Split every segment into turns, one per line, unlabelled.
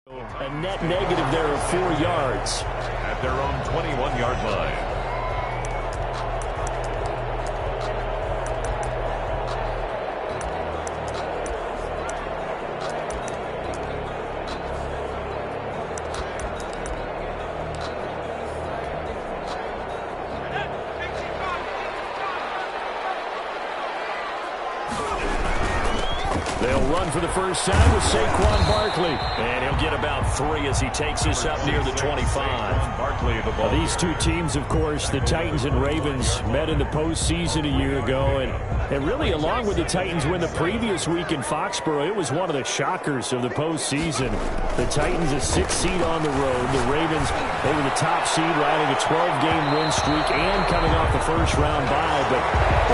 A net negative there of 4 yards.
At their own 21-yard line.
They'll run for the first time with Saquon Barkley. And he'll get about 3 as he takes us up near the 25.
Barkley, the ball.
These two teams, of course, the Titans and Ravens, met in the postseason a year ago. And really, along with the Titans win the previous week in Foxborough, it was one of the shockers of the postseason. The Titans a 6th seed on the road. The Ravens, they were the top seed, riding a 12-game win streak and coming off the first-round bye. But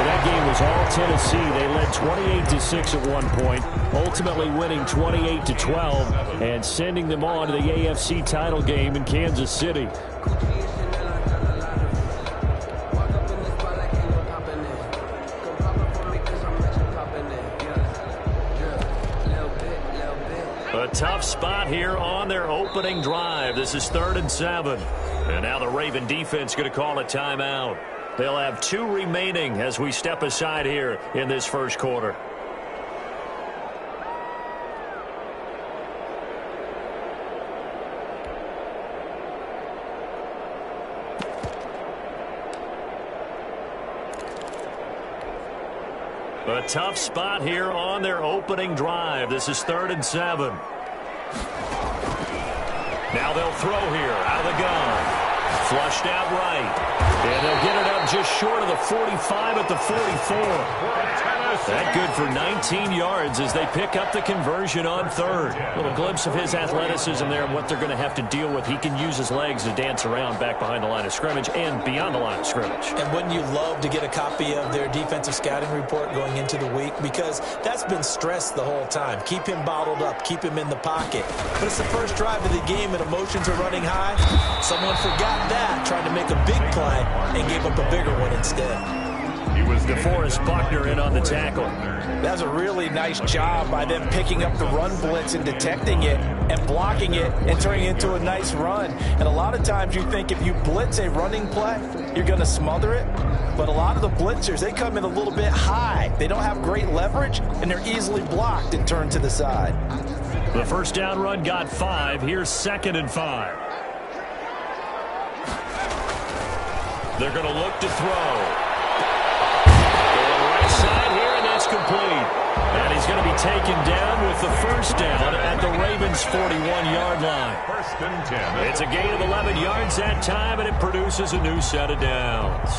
that game was all Tennessee. They led 28-6 at one point, ultimately winning 28-12 and sending them on to the AFC title game in Kansas City. A tough spot here on their opening drive. This is 3rd and 7. And now the Raven defense going to call a timeout. They'll have 2 remaining as we step aside here in this first quarter. A tough spot here on their opening drive. This is 3rd and 7. Now they'll throw here out of the gun. Flushed out right. And they'll get it up just short of the 45 at the 44. That good for 19 yards as they pick up the conversion on 3rd. A little glimpse of his athleticism there and what they're going to have to deal with. He can use his legs to dance around back behind the line of scrimmage and beyond the line of scrimmage.
And wouldn't you love to get a copy of their defensive scouting report going into the week? Because that's been stressed the whole time. Keep him bottled up. Keep him in the pocket. But it's the first drive of the game and emotions are running high. Someone forgot that, trying to make a big play and gave up a bigger one instead.
DeForest Buckner in on the tackle.
That's a really nice job by them picking up the run blitz and detecting it and blocking it and turning it into a nice run. And a lot of times you think if you blitz a running play, you're going to smother it. But a lot of the blitzers, they come in a little bit high. They don't have great leverage, and they're easily blocked and turned to the side.
The first down run got 5. Here's 2nd and 5. They're going to look to throw. Side here, and that's complete. And he's going to be taken down with the first down at the Ravens' 41-yard line.
1st and 10.
It's a gain of 11 yards that time, and it produces a new set of downs.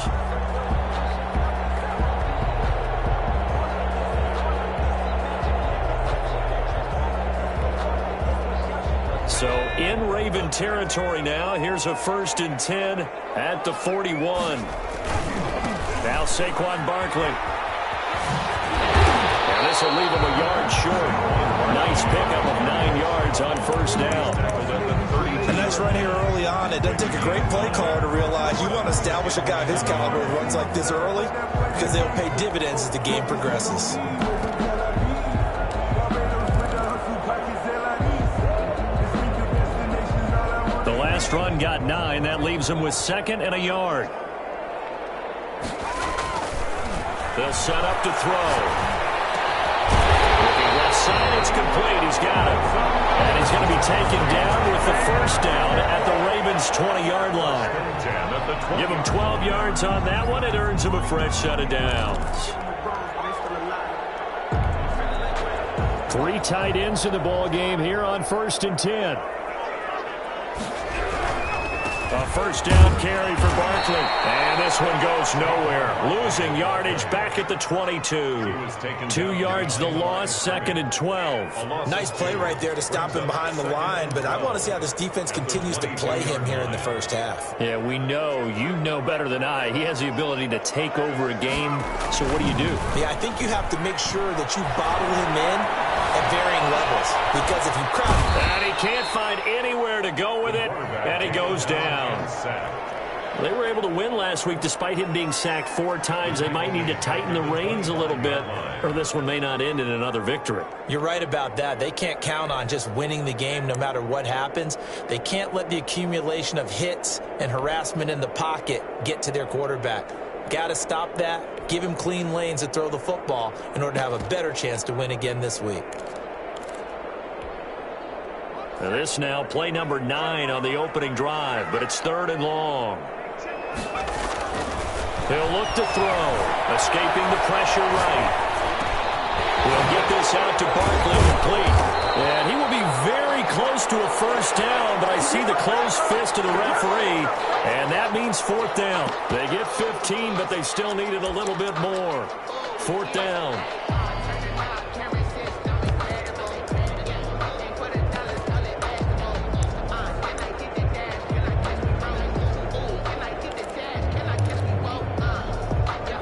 So in Raven territory now, here's a 1st and 10 at the 41. Now Saquon Barkley. This will leave him a yard short. Nice pickup of 9 yards on 1st down.
A nice run here early on. It doesn't take a great play caller to realize you want to establish a guy of his caliber who runs like this early because they'll pay dividends as the game progresses.
The last run got 9. That leaves him with 2nd and a yard. They'll set up to throw. Side, it's complete. He's got it. And he's going to be taken down with the first down at the Ravens' 20-yard line. Give him 12 yards on that one. It earns him a fresh set of downs. 3 tight ends in the ball game here on 1st and 10. A first down carry for Barkley. And this one goes nowhere. Losing yardage back at the 22. 2 yards the loss, 2nd and 12.
Nice play right there to stop him behind the line, but I want to see how this defense continues to play him here in the first half.
Yeah, we know. You know better than I. He has the ability to take over a game. So what do you do?
Yeah, I think you have to make sure that you bottle him in at varying levels. Because if you crowd...
And he can't find anywhere to go with it, and he goes down. They were able to win last week despite him being sacked 4 times. They might need to tighten the reins a little bit, or this one may not end in another victory.
You're right about that. They can't count on just winning the game no matter what happens. They can't let the accumulation of hits and harassment in the pocket get to their quarterback. Got to stop that, give him clean lanes to throw the football in order to have a better chance to win again this week.
This now play number 9 on the opening drive, but it's 3rd and long. He'll look to throw, escaping the pressure right. He'll get this out to Barkley, complete. And he will be very close to a first down, but I see the closed fist of the referee, and that means 4th down. They get 15, but they still needed a little bit more. 4th down.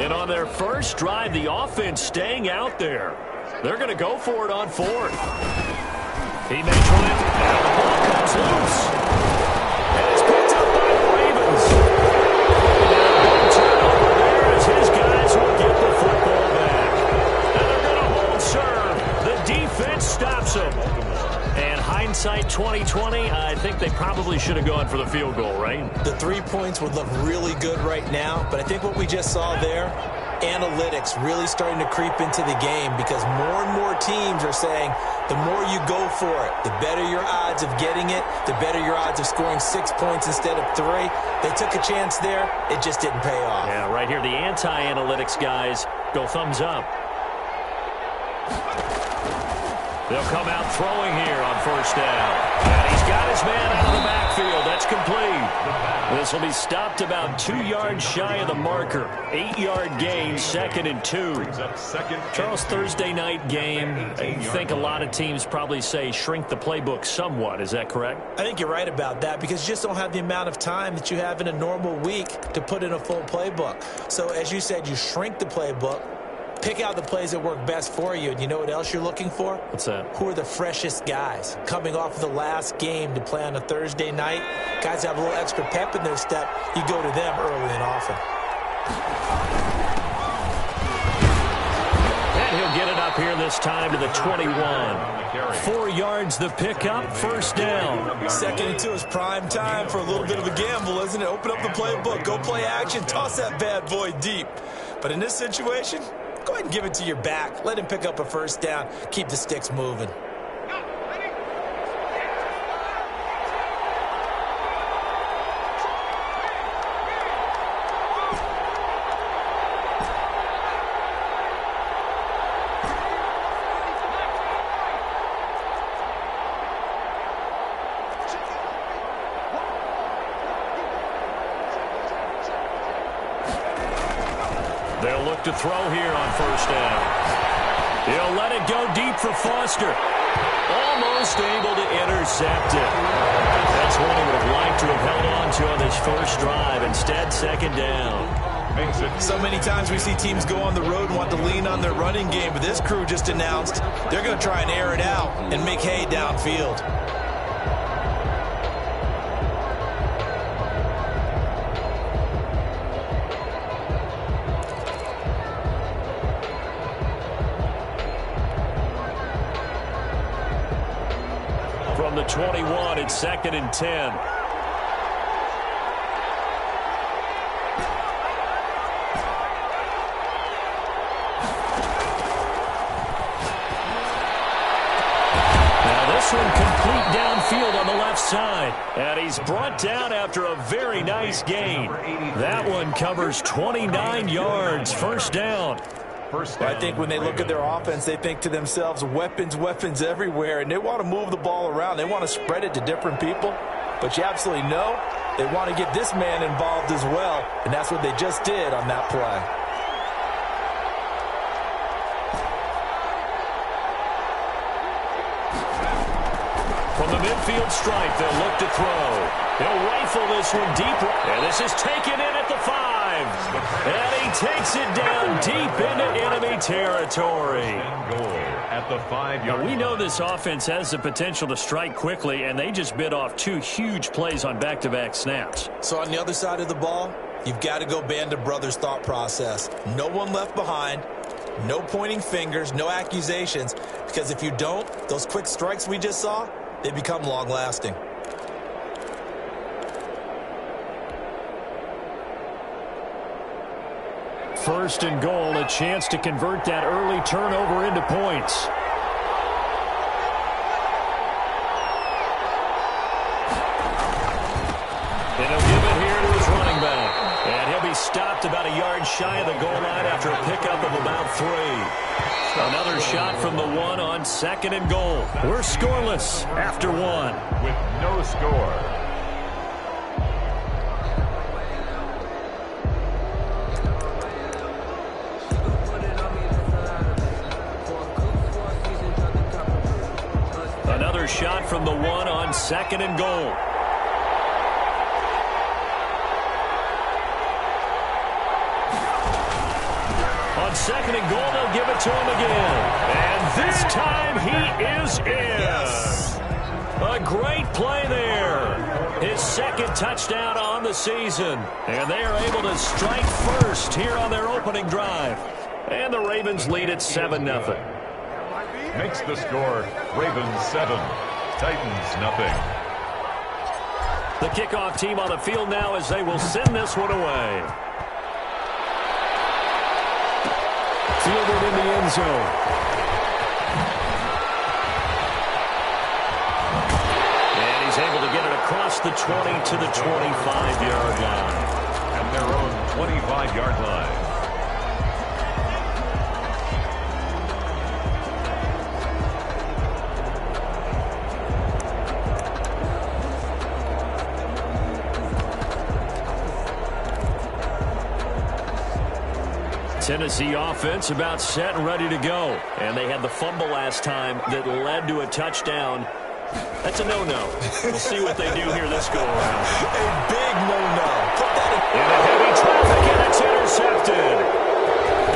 And on their first drive, the offense staying out there. They're going to go for it on 4th. He may try it. And the ball comes loose. And it's picked up by the Ravens. And a turnover there as his guys will get the football back. And they're going to hold serve. The defense stops him. And hindsight 2020, I think they probably should have gone for the field goal, right?
The 3 points would look really good right now, but I think what we just saw there, analytics really starting to creep into the game because more and more teams are saying the more you go for it, the better your odds of getting it, the better your odds of scoring 6 points instead of 3. They took a chance there. It just didn't pay off.
Yeah, right here, the anti-analytics guys go thumbs up. They'll come out throwing here on 1st down. And he's got his man out of the backfield. That's complete. This will be stopped about 2 yards shy of the marker. 8-yard gain, 2nd and 2. Charles, Thursday night game, I think a lot of teams probably say shrink the playbook somewhat. Is that correct?
I think you're right about that because you just don't have the amount of time that you have in a normal week to put in a full playbook. So as you said, you shrink the playbook. Pick out the plays that work best for you. And you know what else you're looking for?
What's that?
Who are the freshest guys? Coming off of the last game to play on a Thursday night, guys have a little extra pep in their step. You go to them early and often.
And he'll get it up here this time to the 21. 4 yards the pickup, 1st down.
2nd and 2 is prime time for a little bit of a gamble, isn't it? Open up the playbook, go play action, toss that bad boy deep. But in this situation, go ahead and give it to your back. Let him pick up a 1st down. Keep the sticks moving.
They'll look to throw here on 1st down. He'll let it go deep for Foster. Almost able to intercept it. That's one he would have liked to have held on to on this first drive. Instead, 2nd down.
So many times we see teams go on the road and want to lean on their running game, but this crew just announced they're going to try and air it out and make hay downfield.
From the 21, it's 2nd and 10. Now this one complete downfield on the left side. And he's brought down after a very nice gain. That one covers 29 yards, 1st down.
I think when they look at their offense, they think to themselves, weapons, weapons everywhere, and they want to move the ball around. They want to spread it to different people, but you absolutely know they want to get this man involved as well, and that's what they just did on that play.
From the midfield stripe. They'll look to throw. He'll rifle this one deep. And this is taken in at the 5. And he takes it down deep into enemy territory.
Goal at the 5-yard line.
We know this offense has the potential to strike quickly, and they just bit off 2 huge plays on back-to-back snaps.
So on the other side of the ball, you've got to go Band of Brothers thought process. No one left behind. No pointing fingers, no accusations, because if you don't, those quick strikes we just saw, they become long-lasting.
First and goal, a chance to convert that early turnover into points. And he'll give it here to his running back. And he'll be stopped about a yard shy of the goal line after a pickup of about 3. Another shot from the 1 on second and goal. We're scoreless after 1.
With no score.
Another shot from the 1 on second and goal. On second and goal, they'll give it to him again. And this time he is in.
Yes.
A great play there. His second touchdown on the season. And they are able to strike first here on their opening drive. And the Ravens lead at 7-0.
Makes the score Ravens 7, Titans nothing.
The kickoff team on the field now as they will send this one away. Fielded in the end zone. And he's able to get it across the 20 to the 25-yard line.
At their own 25-yard line.
Tennessee offense about set and ready to go. And they had the fumble last time that led to a touchdown. That's a no-no. We'll see what they do here this go-around.
A big no-no. Put that
in a heavy traffic, and it's intercepted.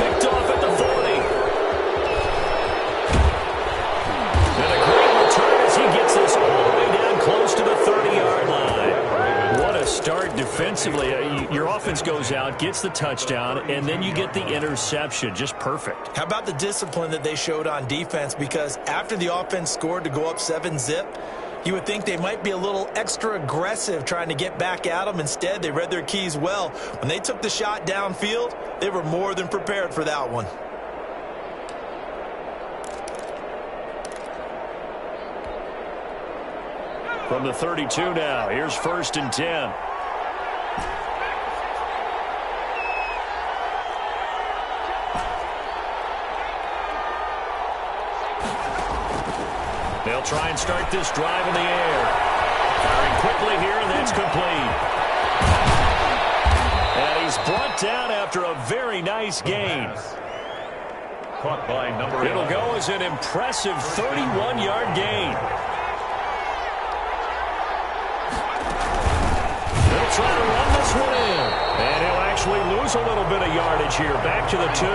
Picked off at the 40. And a great return as he gets this all the way down close to the 30-yard line. What a start defensively. Your offense goes out, gets the touchdown, and then you get the interception. Just perfect.
How about the discipline that they showed on defense? Because after the offense scored to go up 7-zip, you would think they might be a little extra aggressive trying to get back at them. Instead, they read their keys well. When they took the shot downfield, they were more than prepared for that one.
From the 32 now, here's 1st and 10. They'll try and start this drive in the air. Firing quickly here, and that's complete. And he's brought down after a very nice gain.
Caught by number 8.
It'll go as an impressive 31-yard gain. They'll try to run this one in. And he'll actually lose a little bit of yardage here. Back to the 2.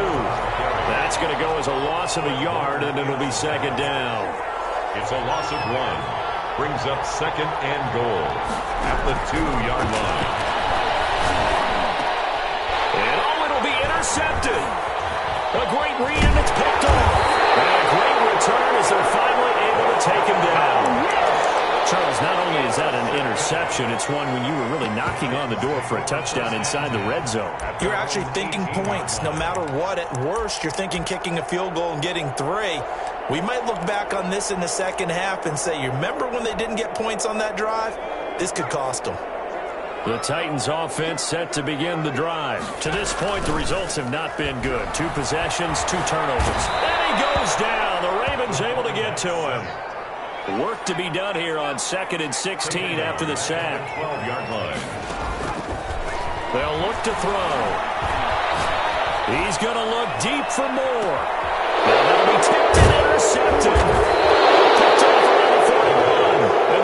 That's going to go as a loss of a yard, and it'll be 2nd down.
It's a loss of 1. Brings up 2nd and goal at the 2-yard line.
And it'll be intercepted. A great read, and it's picked off. And a great return as they're finally able to take him down. Charles, not only is that an interception, it's one when you were really knocking on the door for a touchdown inside the red zone.
You're actually thinking points no matter what. At worst, you're thinking kicking a field goal and getting 3. We might look back on this in the second half and say, you remember when they didn't get points on that drive? This could cost them.
The Titans offense set to begin the drive. To this point, the results have not been good. 2 possessions, 2 turnovers. And he goes down. The Ravens able to get to him. Work to be done here on 2nd and 16 after the sack.
12-yard line.
They'll look to throw. He's going to look deep for more. Now that'll be tipped and intercepted. Picked off around the 41. And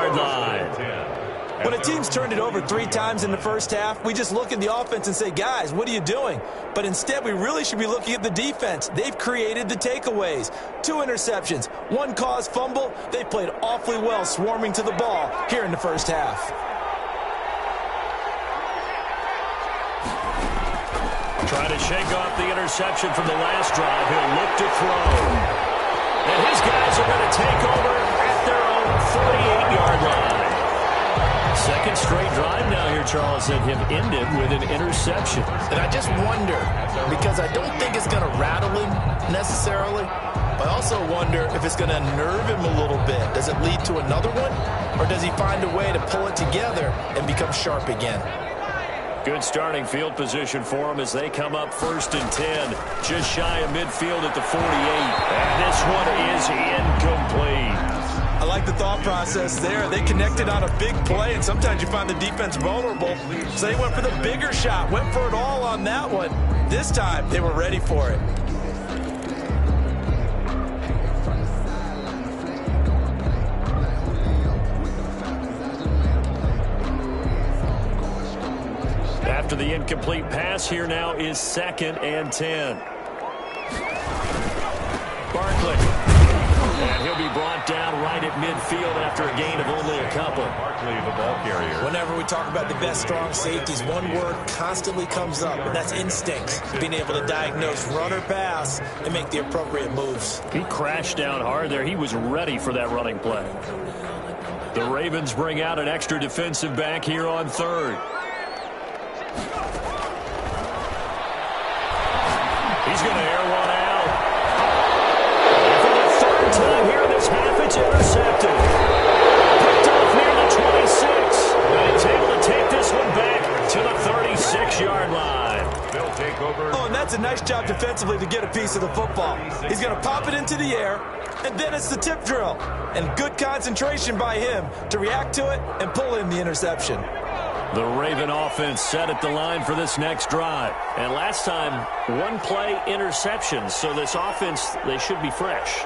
6-yard line.
When a team's turned it over 3 times in the first half, we just look at the offense and say, guys, what are you doing? But instead, we really should be looking at the defense. They've created the takeaways. 2 interceptions, 1 caused fumble. They played awfully well swarming to the ball here in the first half.
Trying to shake off the interception from the last drive. He'll look to throw. And his guys are going to take over at their own 48-yard line. Second straight drive now here, Charles, that have ended with an interception.
And I just wonder, because I don't think it's going to rattle him necessarily, but I also wonder if it's going to nerve him a little bit. Does it lead to another one, or does he find a way to pull it together and become sharp again?
Good starting field position for them as they come up 1st and 10, just shy of midfield at the 48. And this one is incomplete.
I like the thought process there. They connected on a big play, and sometimes you find the defense vulnerable. So they went for the bigger shot, went for it all on that one. This time, they were ready for it.
After the incomplete pass, here now is 2nd and 10. Barkley. And he'll be brought down right at midfield after a gain of only a couple.
Barkley, the ball carrier.
Whenever we talk about the best strong safeties, one word constantly comes up, and that's instincts. Being able to diagnose run or pass and make the appropriate moves.
He crashed down hard there. He was ready for that running play. The Ravens bring out an extra defensive back here on 3rd. He's going to air one out. And for the 3rd time here in this half, it's intercepted. Picked off near the 26. And he's able to take this one back to the 36-yard line.
They'll take over.
Oh, and that's a nice job defensively to get a piece of the football. He's going to pop it into the air, and then it's the tip drill. And good concentration by him to react to it and pull in the interception.
The Raven offense set at the line for this next drive. And last time, 1-play interceptions. So this offense, they should be fresh.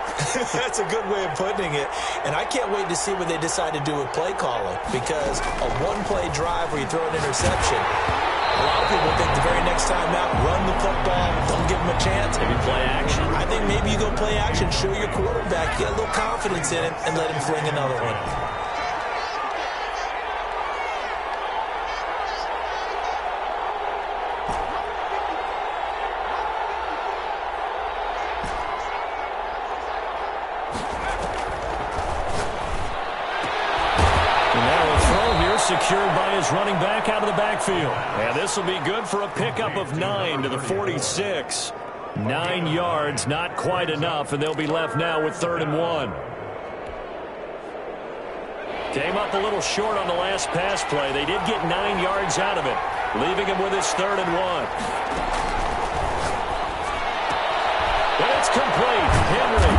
That's a good way of putting it. And I can't wait to see what they decide to do with play calling. Because a 1-play drive where you throw an interception, a lot of people think the very next time out, run the football, don't give them a chance.
Maybe play action.
I think maybe you go play action, show your quarterback, get a little confidence in him, and let him fling another one.
Secured by his running back out of the backfield. And this will be good for a pickup of 9 to the 46. 9 yards, not quite enough, and they'll be left now with 3rd and 1. Came up a little short on the last pass play. They did get 9 yards out of it, leaving him with his 3rd and 1. And it's complete. Henry.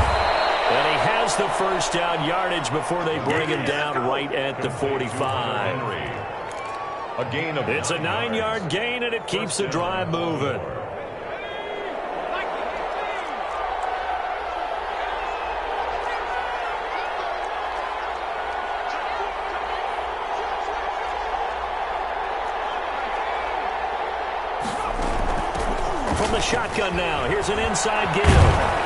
And he has the first down yardage before they bring him down right at the 45.
A gain of
It's a 9-yard gain, and it keeps the drive moving. From the shotgun now, here's an inside give.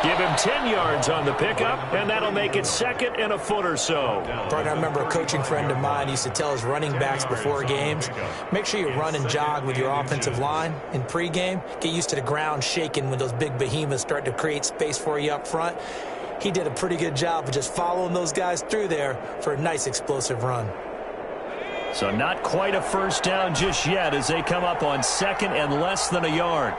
Give him 10 yards on the pickup, and that'll make it 2nd and a foot or so.
Bart, I remember a coaching friend of mine used to tell his running backs before games, make sure you run and jog with your offensive line in pregame. Get used to the ground shaking when those big behemoths start to create space for you up front. He did a pretty good job of just following those guys through there for a nice explosive run.
So not quite a first down just yet as they come up on 2nd and less than a yard.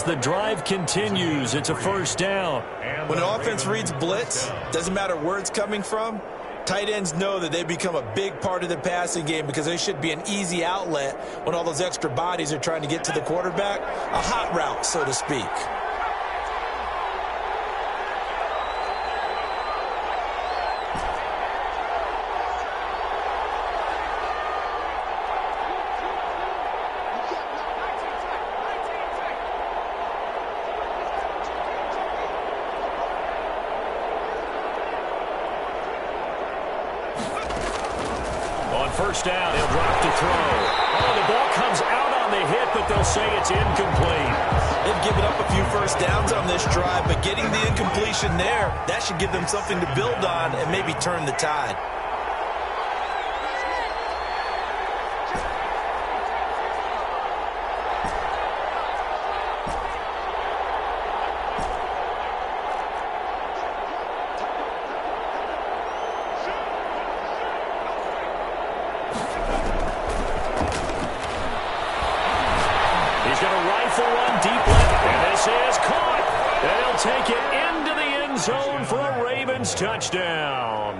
The drive continues. It's a first down.
When an offense reads blitz, doesn't matter where it's coming from, Tight ends know that they become a big part of the passing game because they should be an easy outlet when all those extra bodies are trying to get to the quarterback. A hot route, so to speak.
First down, he'll drop to throw. Oh, the ball comes out on the hit, but they'll say it's incomplete.
They've given up a few first downs on this drive, but getting the incompletion there, that should give them something to build on and maybe turn the tide.
Take it into the end zone for a Ravens touchdown.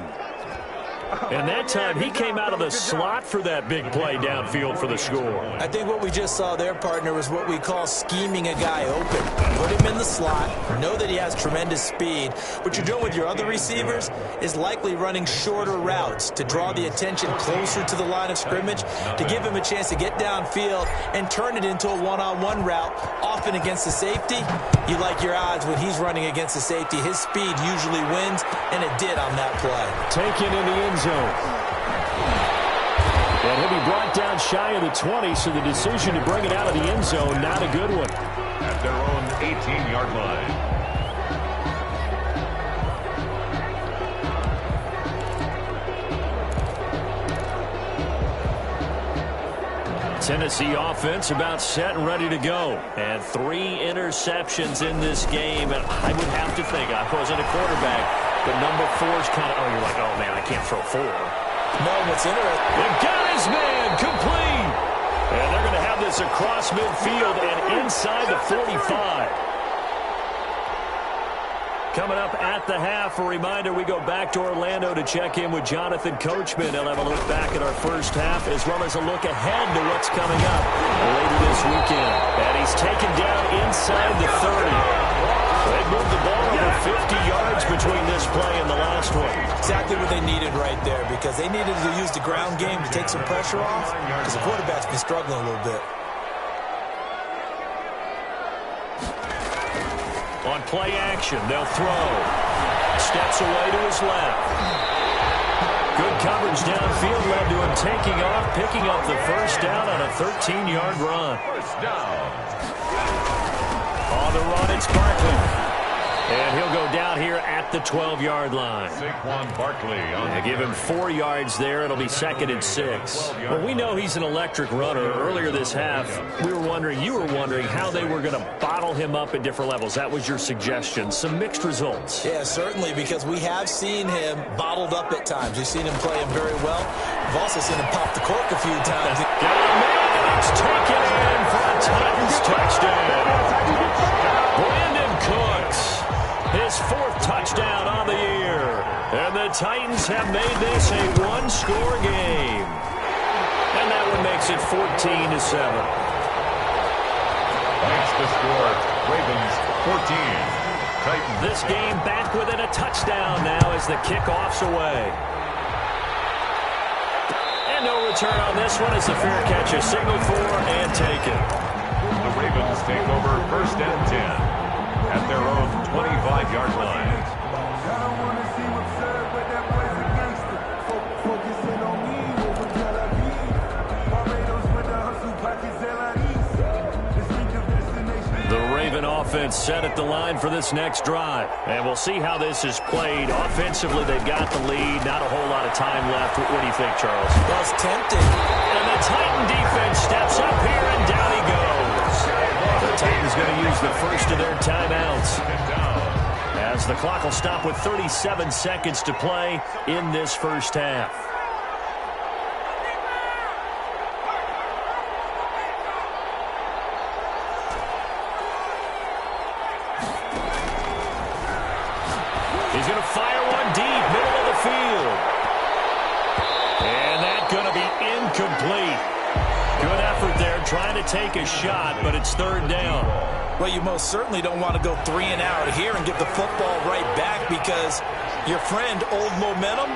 And that time, he came out of the slot for that big play downfield for the score.
I think what we just saw there, partner, was what we call scheming a guy open. Put him in the slot, know that he has tremendous speed. What you're doing with your other receivers is likely running shorter routes to draw the attention closer to the line of scrimmage, to give him a chance to get downfield and turn it into a one-on-one route, often against the safety. You like your odds when he's running against the safety. His speed usually wins, and it did on that play.
Taken in the end zone. And he'll be brought down shy of the 20, so the decision to bring it out of the end zone, not a good one.
At their own 18-yard line.
Tennessee offense about set and ready to go. And 3 interceptions in this game. And I would have to think, I wasn't a quarterback, but number 4's kind of, you're like, oh, man, I can't throw 4.
No, what's interesting.
They got his man complete. And they're going to have this across midfield and inside the 45. Coming up at the half, a reminder, we go back to Orlando to check in with Jonathan Coachman. He'll have a look back at our first half as well as a look ahead to what's coming up later this weekend. And he's taken down inside the 30. They moved the ball over 50 yards between this play and the last one.
Exactly what they needed right there, because they needed to use the ground game to take some pressure off, because the quarterback's been struggling a little bit.
On play action, they'll throw. Steps away to his left. Good coverage downfield led to him taking off, picking up the first down on a 13-yard run.
First down.
On the run, it's Barkley. And he'll go down here at the 12-yard line.
Saquon Barkley.
Give him 4 yards there. It'll be 2nd and 6. Well, we know he's an electric runner. Earlier this half, you were wondering how they were going to bottle him up at different levels. That was your suggestion. Some mixed results.
Yeah, certainly, because we have seen him bottled up at times. We've seen him play him very well. We've also seen him pop the cork a few times.
Got a man, and it's taken in for a Titans touchdown. Brandon Cooks. His 4th touchdown on the year. And the Titans have made this a one-score game. And that one makes it 14-7.
Makes the score Ravens 14. Titans.
This game back within a touchdown now as the kickoff's away. And no return on this one. It's a fair catch, a signal for and taken.
The Ravens take over 1st and 10. At their own 25-yard line.
The Raven offense set at the line for this next drive. And we'll see how this is played. Offensively, they've got the lead. Not a whole lot of time left. What do you think, Charles?
Well, it's tempting.
And the Titan defense steps up here, and down he goes. The Titans going to use the first of their timeouts, as the clock will stop with 37 seconds to play in this first half. He's going to fire one deep, middle of the field. incomplete. Good effort there trying to take a shot, but it's third down.
Well, you most certainly don't want to go 3 and out here and give the football right back because your friend, Old Momentum,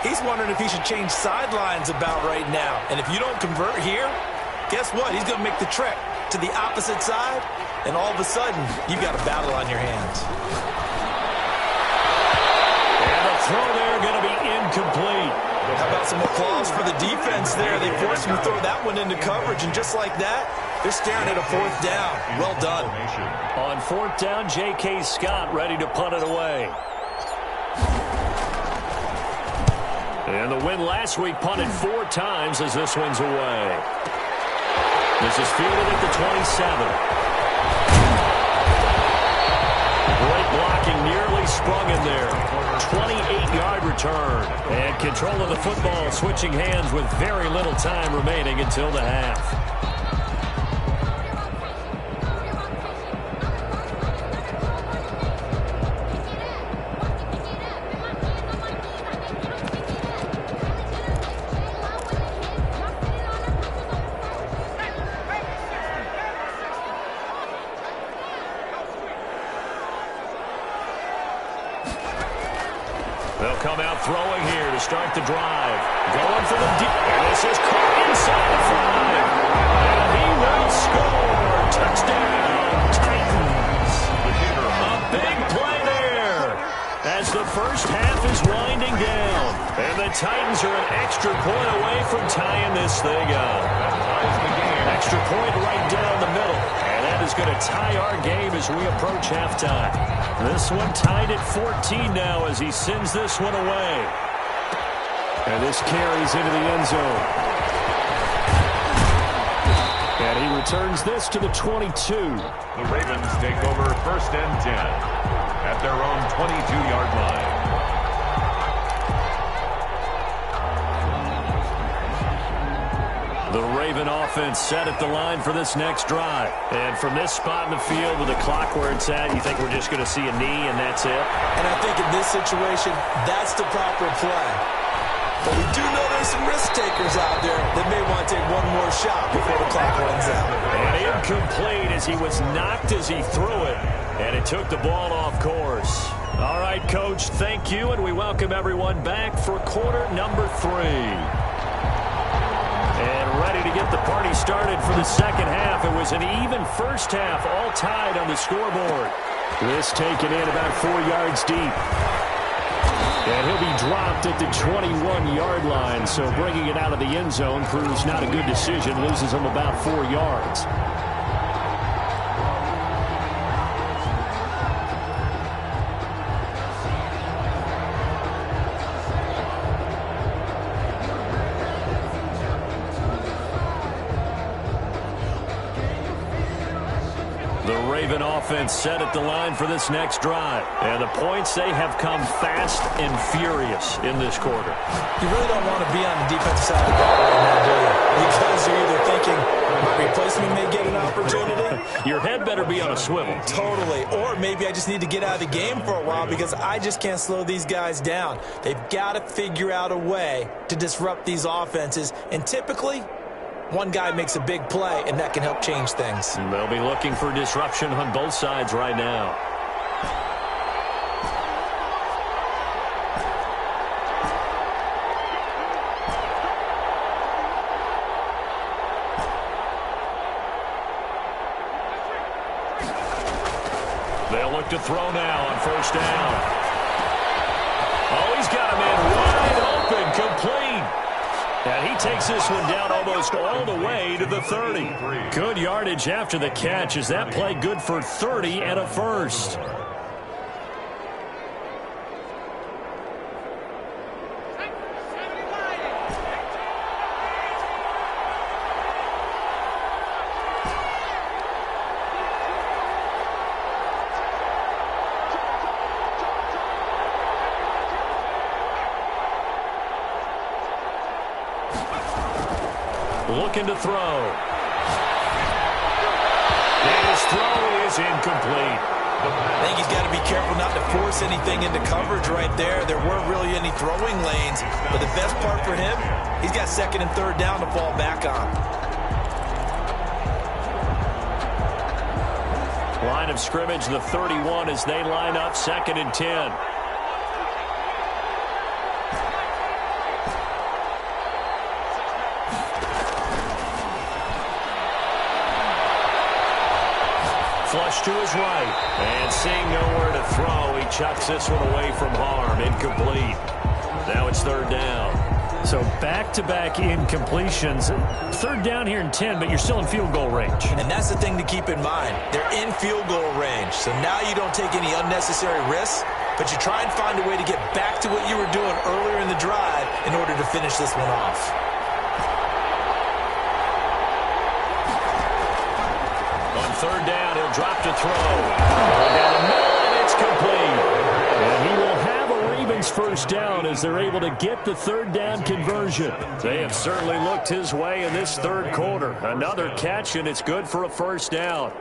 he's wondering if he should change sidelines about right now. And if you don't convert here, guess what? He's going to make the trek to the opposite side, and all of a sudden, you've got a battle on your hands.
And the throw there going to be incomplete.
How about some applause for the defense there? They forced him to throw that one into coverage, and just like that, they're staring at a fourth down. Well done.
On fourth down, J.K. Scott ready to punt it away. And the win last week punted 4 times as this one's away. This is fielded at the 27. Great blocking, nearly sprung in there. 28-yard return. And control of the football switching hands with very little time remaining until the half. They'll come out throwing here to start the drive. Going for the deep. And this is caught inside the 5. And he will score. Touchdown, Titans. A big play there as the first half is winding down. And the Titans are an extra point away from tying this thing up. Extra point right down the middle. And that is going to tie our game as we approach halftime. This one tied at 14 now as he sends this one away. And this carries into the end zone. And he returns this to the 22.
The Ravens take over 1st and 10 at their own 22-yard line.
The Raven offense set at the line for this next drive. And from this spot in the field with the clock where it's at, you think we're just going to see a knee and that's it?
And I think in this situation, that's the proper play. But we do know there's some risk takers out there that may want to take one more shot before the clock runs out.
And incomplete as he was knocked as he threw it. And it took the ball off course. All right, Coach, thank you. And we welcome everyone back for quarter number 3. And ready to get the party started for the second half. It was an even first half, all tied on the scoreboard. This taken in about 4 yards deep. And he'll be dropped at the 21-yard line, so bringing it out of the end zone proves not a good decision, loses him about 4 yards. Raven offense set at the line for this next drive. And the points, they have come fast and furious in this quarter.
You really don't want to be on the defensive side of the ball right now, do you? Because you're either thinking my replacement may get an opportunity.
Your head better be on a swivel.
Totally. Or maybe I just need to get out of the game for a while because I just can't slow these guys down. They've got to figure out a way to disrupt these offenses. And typically, one guy makes a big play, and that can help change things.
And they'll be looking for disruption on both sides right now. They'll look to throw now on first down. Oh, he's got a man wide open, complete. And he takes this one down almost all the way to the 30. Good yardage after the catch. Is that play good for 30 and a first? Looking to throw. And his throw is incomplete.
I think he's got to be careful not to force anything into coverage right there. There weren't really any throwing lanes, but the best part for him, He's got second and third down to fall back on.
Line of scrimmage, the 31 as they line up, second and 10. Flush to his right, and seeing nowhere to throw, he chucks this one away from harm, incomplete. Now it's third down.
So back-to-back incompletions. Third down here in 10, but you're still in field goal range.
And that's the thing to keep in mind. They're in field goal range. So now you don't take any unnecessary risks, but you try and find a way to get back to what you were doing earlier in the drive in order to finish this one off.
On third down, he'll drop to throw. Down the middle, and it's complete. And he will have a Ravens first down as they're able to get the third down conversion. They have certainly looked his way in this third quarter. Another catch, and it's good for a first down.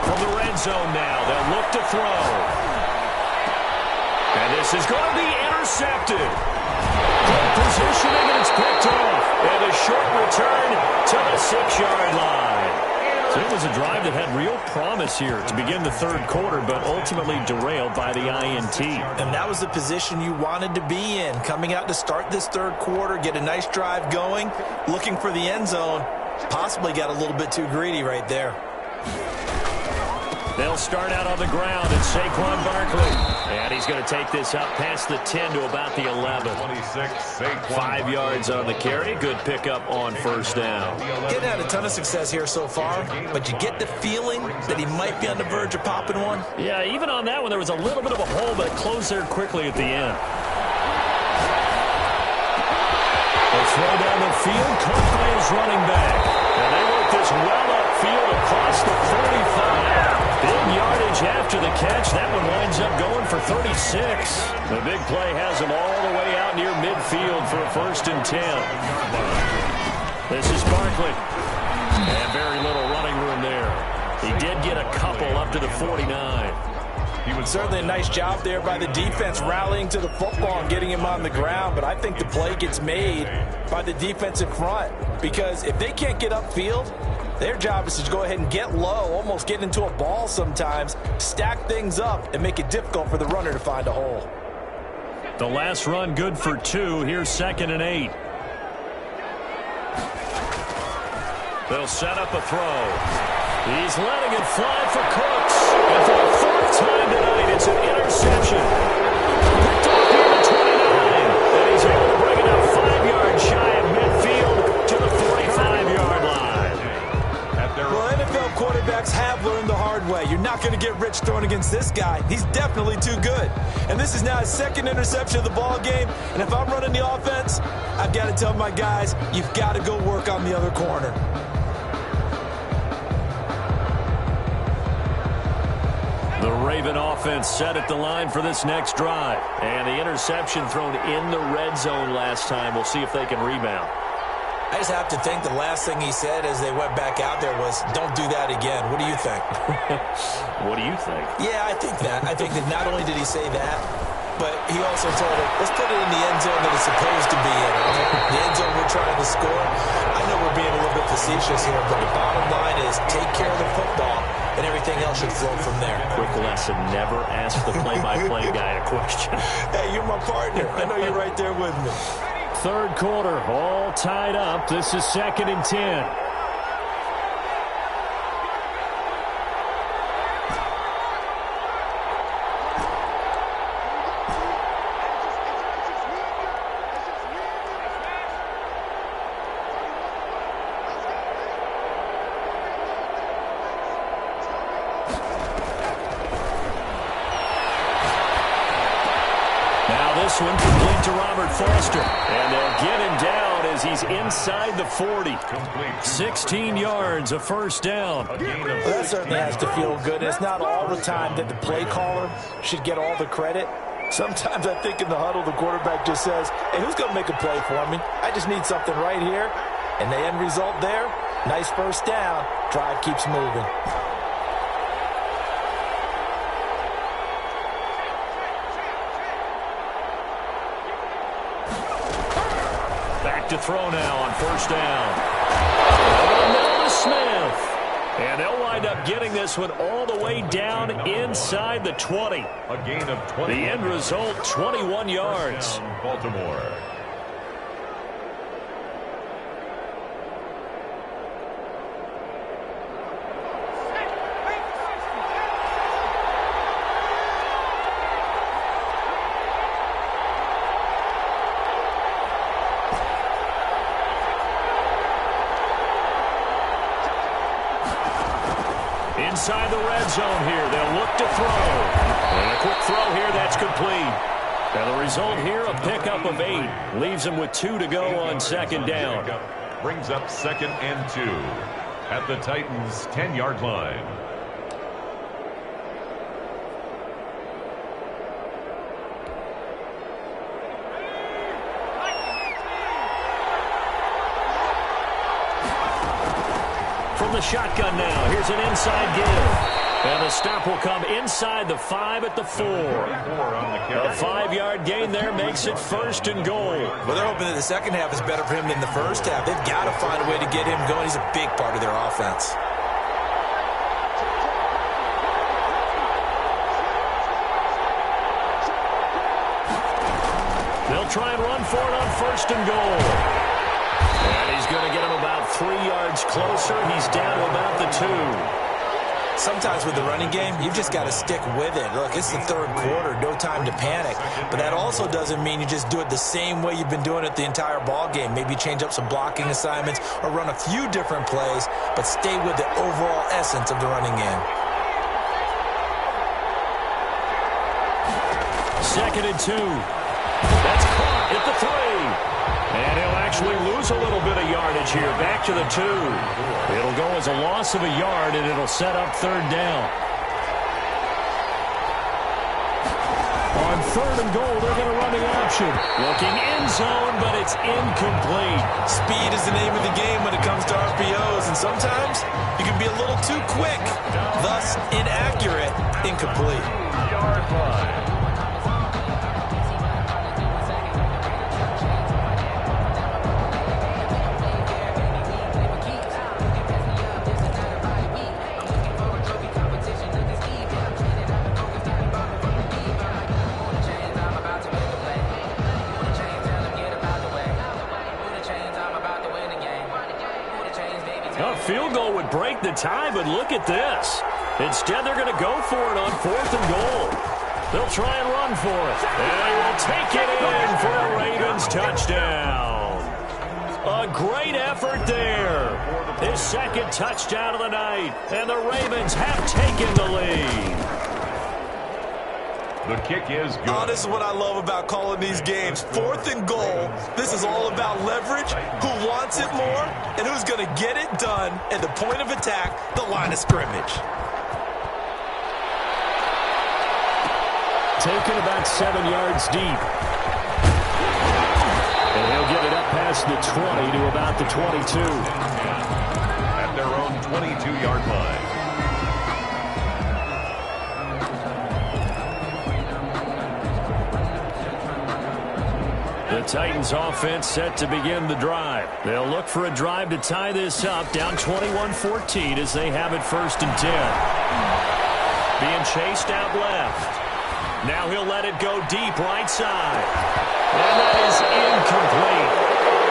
From the red zone now, they'll look to throw. And this is going to be intercepted. Good positioning, and it's picked off. And a short return to the 6-yard line. So it was a drive that had real promise here to begin the third quarter, but ultimately derailed by the INT.
And that was the position you wanted to be in. Coming out to start this third quarter, get a nice drive going, looking for the end zone. Possibly got a little bit too greedy right there.
They'll start out on the ground, and Saquon Barkley. And he's going to take this up past the 10 to about the 11.
26, Saquon
5 yards on the carry. Good pickup on first down.
Getting had a ton of success here so far, but you get the feeling that he might be on the verge of popping one.
Yeah, even on that one, there was a little bit of a hole, but it closed there quickly at the end. They'll throw down the field, caught by his running back. And they work this well upfield across the 35. Big yardage after the catch. That one winds up going for 36. The big play has him all the way out near midfield for a first and 10. This is Barkley. And very little running room there. He did get a couple up to the 49.
Certainly a nice job there by the defense rallying to the football and getting him on the ground, but I think the play gets made by the defensive front because if they can't get upfield, their job is to go ahead and get low, almost get into a ball sometimes, stack things up, and make it difficult for the runner to find a hole.
The last run good for 2. Here's 2nd and 8. They'll set up a throw. He's letting it fly for Cooks. And for the 4th time tonight, it's an interception. Picked off here at 29. And he's able to bring it up 5 yards shy of midfield to the 45-yard line.
Well, NFL quarterbacks have learned the hard way. You're not going to get rich throwing against this guy. He's definitely too good. And this is now his 2nd interception of the ball game. And if I'm running the offense, I've got to tell my guys, you've got to go work on the other corner.
The Raven offense set at the line for this next drive. And the interception thrown in the red zone last time. We'll see if they can rebound.
I just have to think the last thing he said as they went back out there was, don't do that again. What do you think?
What do you think?
Yeah, I think that. I think that not only did he say that, but he also told him, let's put it in the end zone that it's supposed to be in. The end zone we're trying to score. I know we're being a little bit facetious here, but the bottom line is take care of the football, and everything else should flow from there.
Quick lesson, never ask the play-by-play guy a question.
Hey, you're my partner. I know you're right there with me.
Third quarter, all tied up. This is 2nd and 10. This one complete to Robert Foster. And they'll get him down as he's inside the 40. 16 yards, a first down.
Well, that certainly has to feel good. It's not all the time that the play caller should get all the credit. Sometimes I think in the huddle, the quarterback just says, hey, who's going to make a play for me? I just need something right here. And the end result there, nice first down. Drive keeps moving.
Back to throw now on first down. Now to Smith. And they'll wind up getting this one all the way down inside the 20.
A gain of 20.
The end result, 21 yards.
Baltimore.
Inside the red zone here, they'll look to throw. And a quick throw here, that's complete. And the result here, a pickup of 8. Leaves them with 2 to go on second down.
Brings up 2nd and 2 at the Titans' 10-yard line.
From the shotgun now, here's an inside give. And the stop will come inside the 5 at the 4. A 5-yard gain there makes it 1st and goal.
Well, they're hoping that the second half is better for him than the first half. They've got to find a way to get him going. He's a big part of their offense.
They'll try and run for it on 1st and goal. And he's going to get him about 3 yards closer. He's down to about the 2.
Sometimes with the running game, you've just got to stick with it. Look, it's the third quarter, no time to panic. But that also doesn't mean you just do it the same way you've been doing it the entire ball game. Maybe change up some blocking assignments or run a few different plays, but stay with the overall essence of the running game.
2nd and 2. That's caught at the 3. And he'll actually lose a little bit of yardage here. Back to the 2. It'll go as a loss of a yard, and it'll set up 3rd down. On 3rd and goal, they're going to run the option. Looking end zone, but it's incomplete.
Speed is the name of the game when it comes to RPOs, and sometimes you can be a little too quick, thus inaccurate, incomplete.
Yard line.
Field goal would break the tie, but look at this. Instead, they're going to go for it on 4th and goal. They'll try and run for it. And they will take it in for a Ravens touchdown. A great effort there. His 2nd touchdown of the night. And the Ravens have taken the lead.
The kick is good.
Oh, this is what I love about calling these games. 4th and goal. This is all about leverage, who wants it more, and who's going to get it done at the point of attack, the line of scrimmage.
Taken about 7 yards deep. And he'll get it up past the 20 to about the 22.
At their own 22-yard line.
The Titans offense set to begin the drive. They'll look for a drive to tie this up, down 21-14 as they have it 1st and 10. Being chased out left. Now he'll let it go deep right side. And that is incomplete.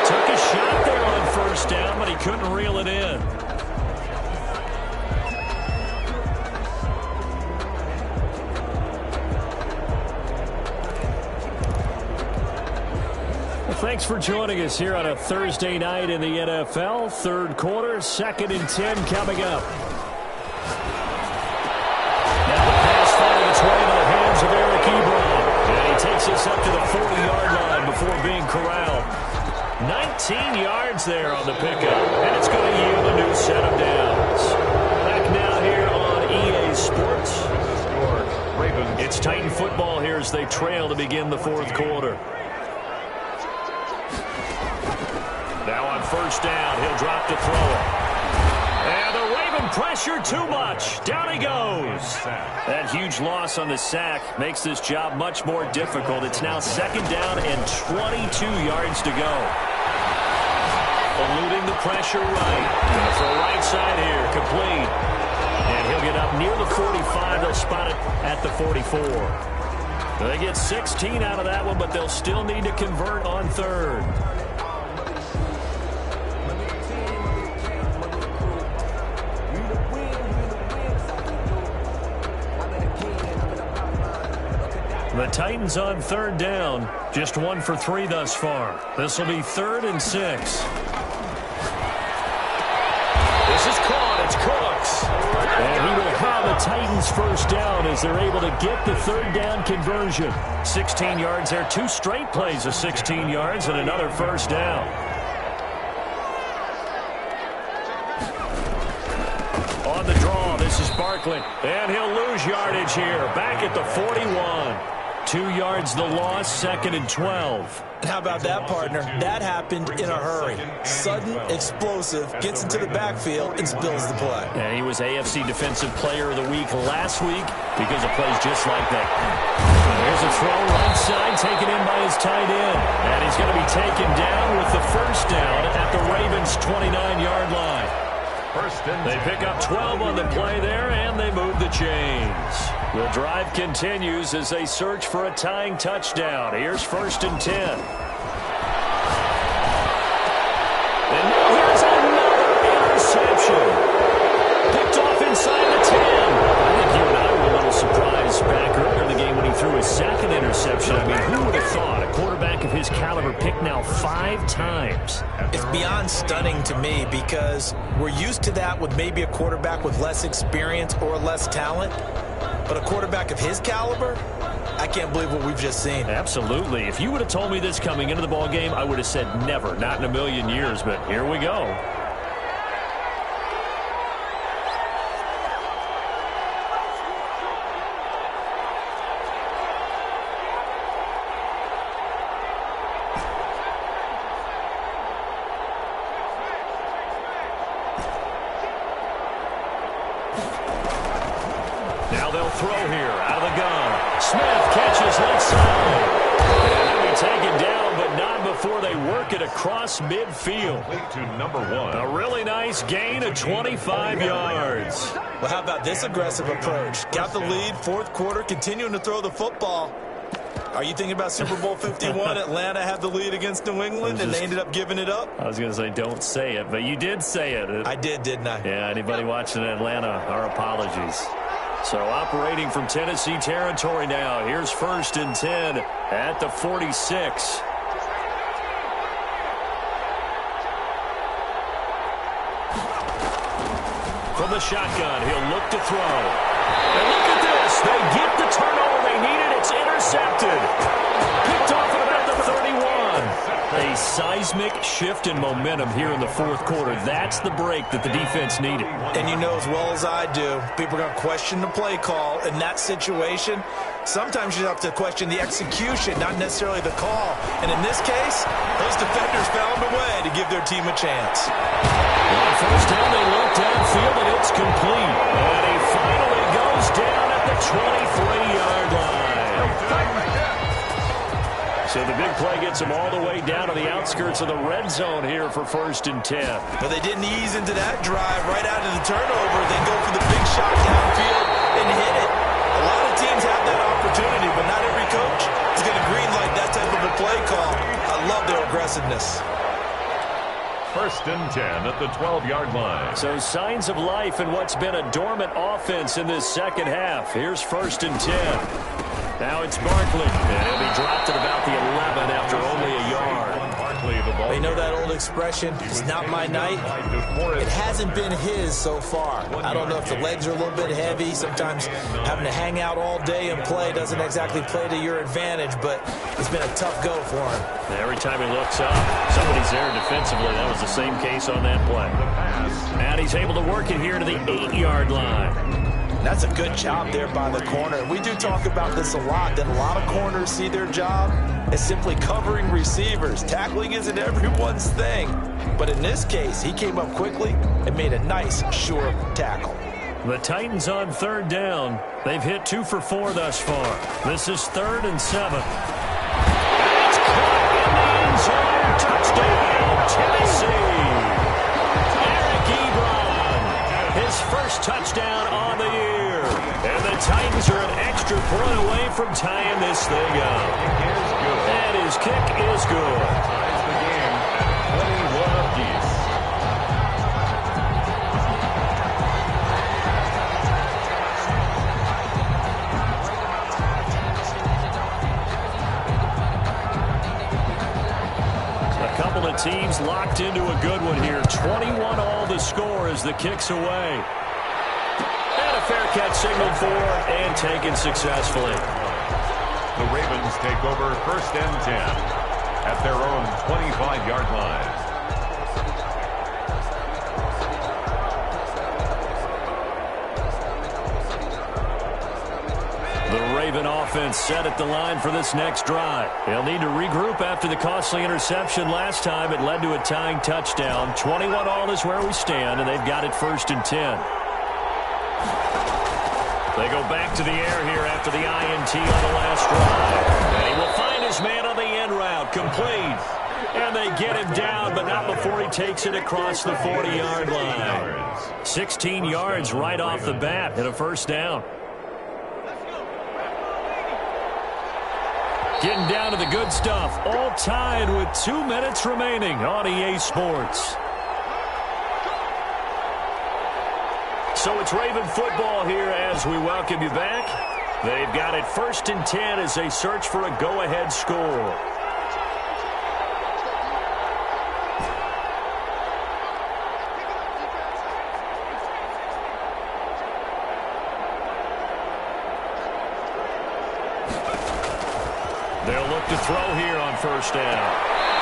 Took a shot there on 1st down, but he couldn't reel it in. Thanks for joining us here on a Thursday night in the NFL. 3rd quarter, 2nd and 10 coming up. Now the pass finding its way into the hands of Eric Ebron. And he takes us up to the 40-yard line before being corralled. 19 yards there on the pickup. And it's going to yield a new set of downs. Back now here on EA Sports.
The score, Ravens.
It's Titan football here as they trail to begin the fourth quarter. Now on first down, he'll drop to throw it. And the Raven pressure too much. Down he goes. That huge loss on the sack makes this job much more difficult. It's now second down and 22 yards to go. Eluding the pressure right. Gonna throw right side here. Complete. And he'll get up near the 45. They'll spot it at the 44. They get 16 out of that one, but they'll still need to convert on third. The Titans on third down. Just 1 for 3 thus far. This will be 3rd and 6. This is caught. It's Cooks. And he will have the Titans first down as they're able to get the third down conversion. 16 yards there. 2 straight plays of 16 yards and another first down. On the draw, this is Barkley. And he'll lose yardage here. Back at the 41. 2 yards the loss, 2nd and 12.
How about that, partner? That happened in a hurry. Sudden, explosive, gets into the backfield and spills the play.
And he was AFC Defensive Player of the Week last week because of plays just like that. There's a throw right side taken in by his tight end. And he's going to be taken down with the first down at the Ravens' 29-yard line. They pick up 12 on the play there, and they move the chains. The drive continues as they search for a tying touchdown. Here's 1st and 10. And now here's another interception. Picked off inside the 10. I think you and I were a little surprised back earlier in the game when he threw his 2nd interception. I mean, who would have thought a quarterback of his caliber picked now 5 times?
It's beyond stunning to me because we're used to that with maybe a quarterback with less experience or less talent. But a quarterback of his caliber, I can't believe what we've just seen.
Absolutely. If you would have told me this coming into the ball game, I would have said never, not in a million years. But here we go. Now they'll throw here out of the gun. Smith catches left side. And he'll be taken down, but not before they work it across midfield.
To number 1.
A really nice gain of 25 yards.
Well, how about this aggressive approach? Got the lead, 4th quarter, continuing to throw the football. Are you thinking about Super Bowl 51? Atlanta had the lead against New England, and they ended up giving it up?
I was going to say don't say it, but you did say it.
I did, didn't I?
Yeah, anybody watching Atlanta, our apologies. So operating from Tennessee territory now. Here's 1st and 10 at the 46. From the shotgun, he'll look to throw. And look at this. They get the turnover they needed. It's intercepted. Picked off at about the 31. A seismic shift in momentum here in the 4th quarter. That's the break that the defense needed.
And you know as well as I do, people are going to question the play call in that situation. Sometimes you have to question the execution, not necessarily the call. And in this case, those defenders found a way to give their team a chance.
On first down, they look downfield, and it's complete. And he finally goes down at the 23-yard line. So the big play gets him all the way down to the outskirts of the red zone here for 1st and 10.
But they didn't ease into that drive right out of the turnover. They go for the big shot downfield and hit it. A lot of teams have that opportunity, but not every coach is going to greenlight that type of a play call. I love their aggressiveness.
1st and 10 at the 12-yard line.
So signs of life in what's been a dormant offense in this second half. Here's 1st and 10. Now it's Barkley, and he'll be dropped at about the 11 after only a yard.
You know that old expression, it's not my night? It hasn't been his so far. I don't know if the legs are a little bit heavy. Sometimes having to hang out all day and play doesn't exactly play to your advantage, but it's been a tough go for him.
Every time he looks up, somebody's there defensively. That was the same case on that play. And he's able to work it here to the 8-yard line.
That's a good job there by the corner. We do talk about this a lot, that a lot of corners see their job as simply covering receivers. Tackling isn't everyone's thing. But in this case, he came up quickly and made a nice, sure tackle.
The Titans on third down. They've hit 2 for 4 thus far. This is 3rd and 7.
It's caught in the end zone. Touchdown, Tennessee. Eric Ebron, his first touchdown on the year. And the Titans are an extra point away from tying this thing up. And his kick is good.
Ties the game at 21 apiece.
Teams locked into a good one here. 21 all to score as the kick's away. And a fair catch signaled for and taken successfully.
The Ravens take over 1st and 10 at their own 25-yard line.
Raven offense set at the line for this next drive. They'll need to regroup after the costly interception last time. It led to a tying touchdown. 21 all is where we stand, and they've got it 1st and 10. They go back to the air here after the INT on the last drive. And he will find his man on the end route. Complete. And they get him down, but not before he takes it across the 40-yard line. 16 yards right off the bat and a 1st down. Getting down to the good stuff. All tied with 2 minutes remaining on EA Sports. So it's Raven football here as we welcome you back. They've got it 1st and 10 as they search for a go-ahead score. They'll look to throw here on 1st down.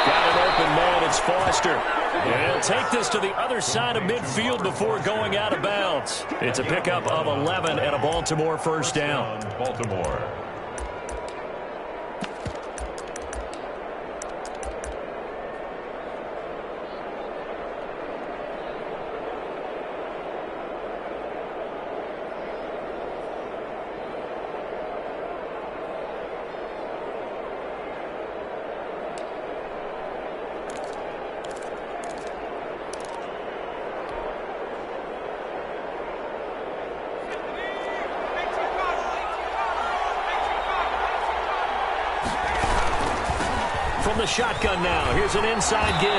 Got an open man. It's Foster. And he'll take this to the other side of midfield before going out of bounds. It's a pickup of 11 and a Baltimore 1st down.
Baltimore.
From the shotgun now, here's an inside give.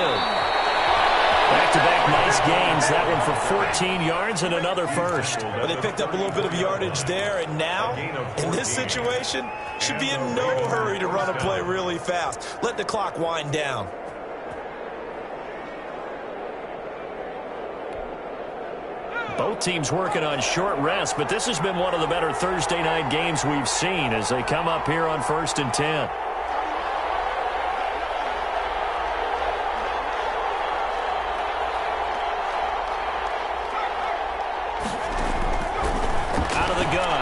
Back-to-back nice gains. That one for 14 yards and another 1st.
But they picked up a little bit of yardage there, and now, in this situation, should be in no hurry to run a play really fast. Let the clock wind down.
Both teams working on short rest, but this has been one of the better Thursday night games we've seen as they come up here on 1st and 10.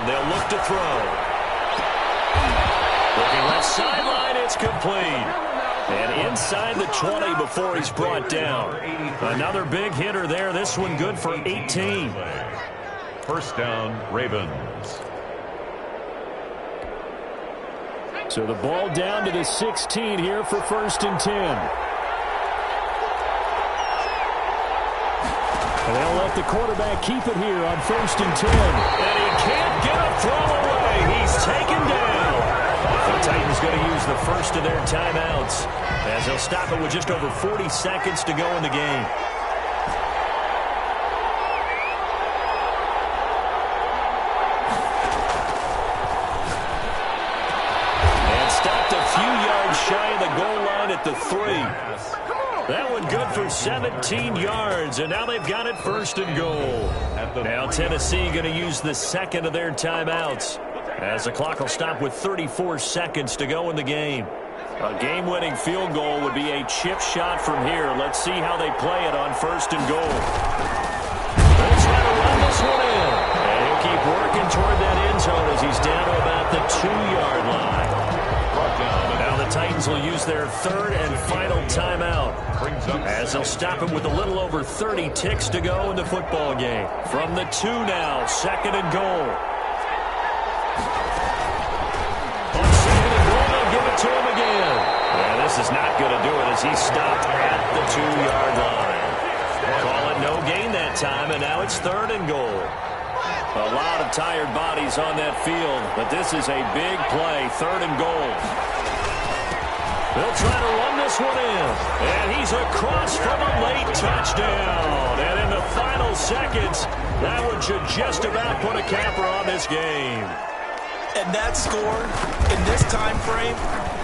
They'll look to throw. Looking left sideline, it's complete. And inside the 20 before he's brought down. Another big hitter there. This one good for 18.
1st down, Ravens.
So the ball down to the 16 here for 1st and 10. And they'll let the quarterback keep it here on 1st and 10. And he can't get a throw away. He's taken down. The Titans going to use the 1st of their timeouts as they'll stop it with just over 40 seconds to go in the game. And stopped a few yards shy of the goal line at the 3. That one good for 17 yards, and now they've got it 1st and goal. Now Tennessee going to use the 2nd of their timeouts as the clock will stop with 34 seconds to go in the game. A game-winning field goal would be a chip shot from here. Let's see how they play it on 1st and goal. They try to run this one in, and he'll keep working toward that end zone as he's down to about the 2-yard line. Now the Titans will use their third and final timeout as they'll stop him with a little over 30 ticks to go in the football game. From the 2 now, second and goal. On second and goal, they'll give it to him again. Yeah, this is not going to do it as he stopped at the 2-yard line. Call it no gain that time, and now it's third and goal. A lot of tired bodies on that field, but this is a big play, third and goal. They'll try to run this one in, and he's across from a late touchdown. And in the final seconds, that one should just about put a capper on this game.
And that score in this time frame,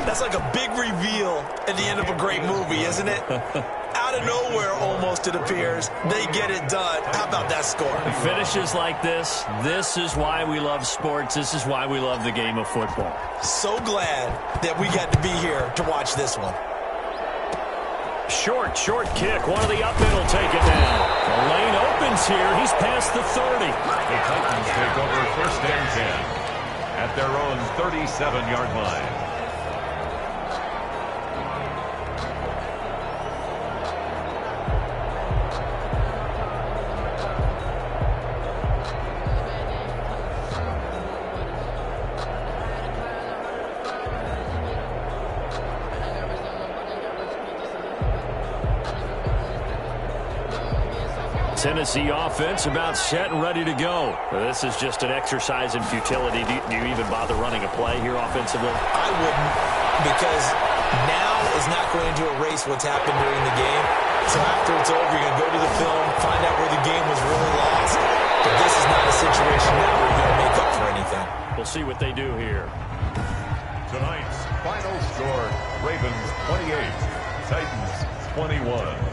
that's like a big reveal at the end of a great movie, isn't it? Out of nowhere, almost, it appears, they get it done. How about that score?
Finishes like this is why we love sports. This is why we love the game of football.
So glad that we got to be here to watch this one.
Short kick. One of the up men will take it now. The lane opens here. He's past the 30.
The Titans take over first and 10 at their own 37-yard line.
Tennessee offense about set and ready to go. This is just an exercise in futility. Do you even bother running a play here offensively?
I wouldn't, because now is not going to erase what's happened during the game. So after it's over, you're going to go to the film, find out where the game was really lost. But this is not a situation now where you're going to make up for anything.
We'll see what they do here.
Tonight's final score, Ravens 28, Titans 21.